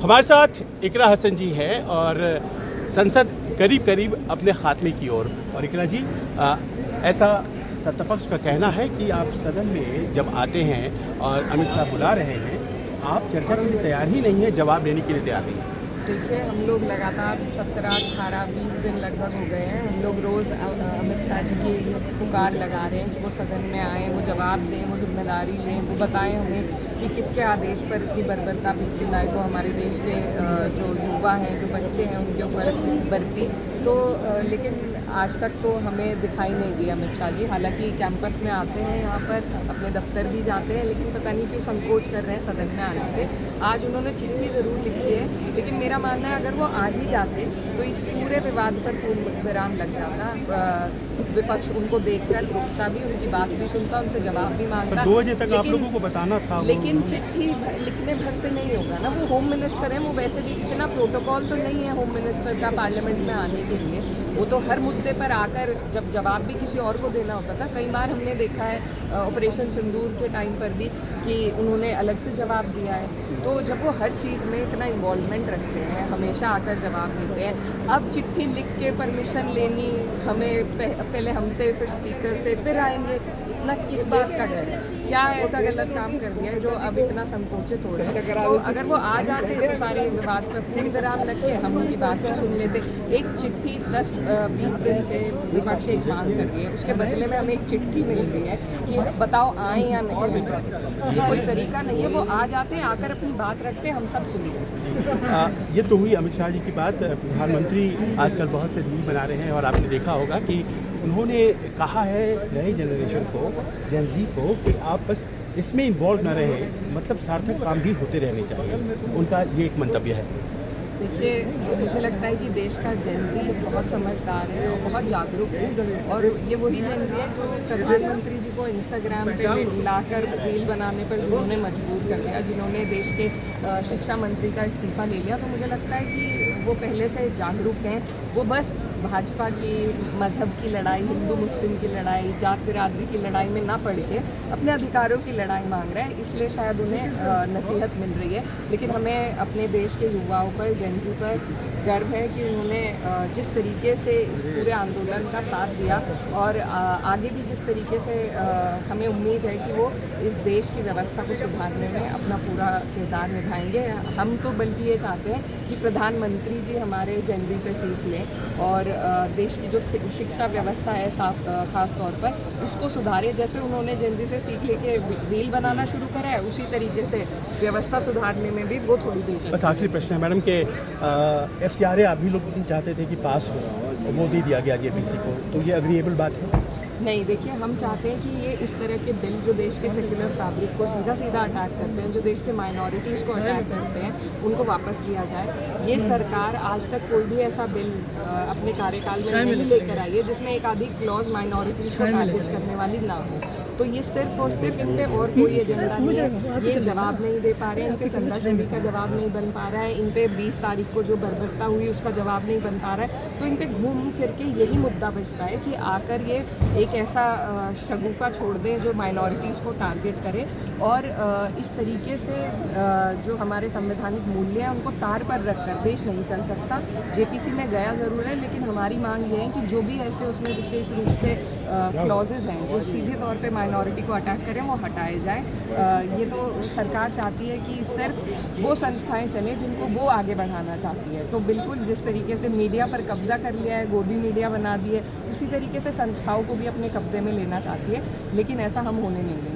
हमारे साथ इकरा हसन जी है और संसद करीब करीब अपने खात्मे की ओर। और इकरा जी, ऐसा सत्तापक्ष का कहना है कि आप सदन में जब आते हैं और अमित शाह बुला रहे हैं, आप चर्चा के लिए तैयार ही नहीं है, जवाब देने के लिए तैयार नहीं है। देखिए, हम लोग लगातार 17, 18, 20 दिन लगभग हो गए हैं। हम लोग रोज़ अमित शाह जी की पुकार लगा रहे हैं कि वो सदन में आएँ, वो जवाब दें, वो जिम्मेदारी लें, वो बताएं हमें कि किसके आदेश पर इतनी बर्बरता 20 जुलाई को हमारे देश के जो युवा हैं, जो बच्चे हैं, उनके ऊपर बरपी। तो लेकिन आज तक तो हमें दिखाई नहीं दिया अमित शाह जी। हालांकि कैंपस में आते हैं, यहाँ पर अपने दफ्तर भी जाते हैं, लेकिन पता नहीं क्यों संकोच कर रहे हैं सदन में आने से। आज उन्होंने चिट्ठी ज़रूर लिखी है, लेकिन मेरा मानना है अगर वो आ ही जाते तो इस पूरे विवाद पर पूर्ण विराम लग जाता। विपक्ष उनको देखकर रुकता भी, उनकी बात भी सुनता, उनसे जवाब भी मांगता। 2 बजे तक आप लोगों को बताना था। लेकिन चिट्ठी लिखने भर से नहीं होगा ना। वो होम मिनिस्टर है, वो वैसे भी इतना प्रोटोकॉल तो नहीं है होम मिनिस्टर का पार्लियामेंट में आने के लिए। वो तो हर मुद्दे पर आकर जब जवाब भी किसी और को देना होता था। कई बार हमने देखा है ऑपरेशन सिंदूर के टाइम पर भी कि उन्होंने अलग से जवाब दिया है। तो जब वो हर चीज़ में इतना इन्वॉल्वमेंट रखते हैं, हमेशा आकर जवाब देते हैं, अब चिट्ठी लिख के परमिशन लेनी हमें पहले हमसे, फिर स्पीकर से, फिर आएंगे, इतना किस बात का डर है? क्या ऐसा गलत काम कर दिया है जो अब इतना संकोचित हो रहे हैं? तो अगर वो आ जाते तो सारे विवाद पर पूर्ण विराम लग के हम उनकी बात भी सुन लेते। एक चिट्ठी 10-20 दिन से विपक्ष एक मांग कर रही है, उसके बदले में हमें एक चिट्ठी मिल रही है कि बताओ आए या नहीं। ये कोई तरीका नहीं है। वो आ जाते हैं, आकर अपनी बात रखते हैं, हम सब सुनते। ये तो हुई अमित शाह जी की बात। प्रधानमंत्री आजकल बहुत से रील बना रहे हैं और आपने देखा होगा कि उन्होंने कहा है नई जनरेशन को, जेन ज़ी को, कि आप बस इसमें इन्वॉल्व न रहें, मतलब सार्थक काम भी होते रहने चाहिए। उनका ये एक मंतव्य है। देखिए, मुझे लगता है कि देश का जेन ज़ी बहुत समझदार है और बहुत जागरूक है। और ये वही जेन ज़ी है जो प्रधानमंत्री जी को इंस्टाग्राम पे लाकर रील बनाने पर जिन्होंने मजबूर कर दिया, जिन्होंने देश के शिक्षा मंत्री का इस्तीफ़ा ले लिया। तो मुझे लगता है कि वो पहले से जागरूक हैं। वो बस भाजपा की, मज़हब की लड़ाई, हिंदू मुस्लिम की लड़ाई, जात बिरादरी की लड़ाई में ना पड़ के अपने अधिकारों की लड़ाई मांग रहे हैं। इसलिए शायद उन्हें नसीहत मिल रही है। लेकिन हमें अपने देश के युवाओं पर, जेन ज़ी पर गर्व है कि उन्होंने जिस तरीके से इस पूरे आंदोलन का साथ दिया और आगे भी जिस तरीके से हमें उम्मीद है कि वो इस देश की व्यवस्था को सुधारने में अपना पूरा किरदार निभाएंगे। हम तो बल्कि ये चाहते हैं कि प्रधानमंत्री जी हमारे जेन ज़ी से सीख लें और देश की जो शिक्षा व्यवस्था है ख़ास तौर पर उसको सुधारें। जैसे उन्होंने जेन ज़ी से सीख लेके रील बनाना शुरू करा है, उसी तरीके से व्यवस्था सुधारने में भी वो थोड़ी दिलचस्पी। बस आखिरी प्रश्न है मैडम के FCRA आप भी लोग चाहते थे कि पास हो, वो दे दिया गया JPC को, तो ये अग्रीएबल बात है? नहीं, देखिए, हम चाहते हैं कि ये इस तरह के बिल जो देश के सेक्युलर फैब्रिक को सीधा सीधा अटैक करते हैं, जो देश के माइनॉरिटीज़ को अटैक करते हैं, उनको वापस लिया जाए। ये सरकार आज तक कोई भी ऐसा बिल अपने कार्यकाल में नहीं लेकर आई है जिसमें एक आधी क्लॉज माइनॉरिटीज़ को टारगेट करने वाली ना हो। तो ये सिर्फ और सिर्फ इन पे और कोई एजेंडा नहीं है। ये जवाब नहीं दे पा रहे हैं, इन पे चंदा चोरी का जवाब नहीं बन पा रहा है, इन पे 20 तारीख को जो बर्बरता हुई उसका जवाब नहीं बन पा रहा है। तो इन पे घूम फिर के यही मुद्दा बचता है कि आकर ये एक ऐसा शगुफा छोड़ दें जो माइनॉरिटीज़ को टारगेट करे और इस तरीके से जो हमारे संवैधानिक मूल्य हैं उनको तार पर रखकर देश नहीं चल सकता। JPC में गया ज़रूर है, लेकिन हमारी मांग ये है कि जो भी ऐसे उसमें विशेष रूप से क्लॉजेज़ हैं जो सीधे तौर पे माइनॉरिटी को अटैक करें, वो हटाए जाए। ये तो सरकार चाहती है कि सिर्फ वो संस्थाएं चलें जिनको वो आगे बढ़ाना चाहती है। तो बिल्कुल जिस तरीके से मीडिया पर कब्जा कर लिया है, गोदी मीडिया बना दी है, उसी तरीके से संस्थाओं को भी अपने कब्जे में लेना चाहती है, लेकिन ऐसा हम होने नहीं देंगे।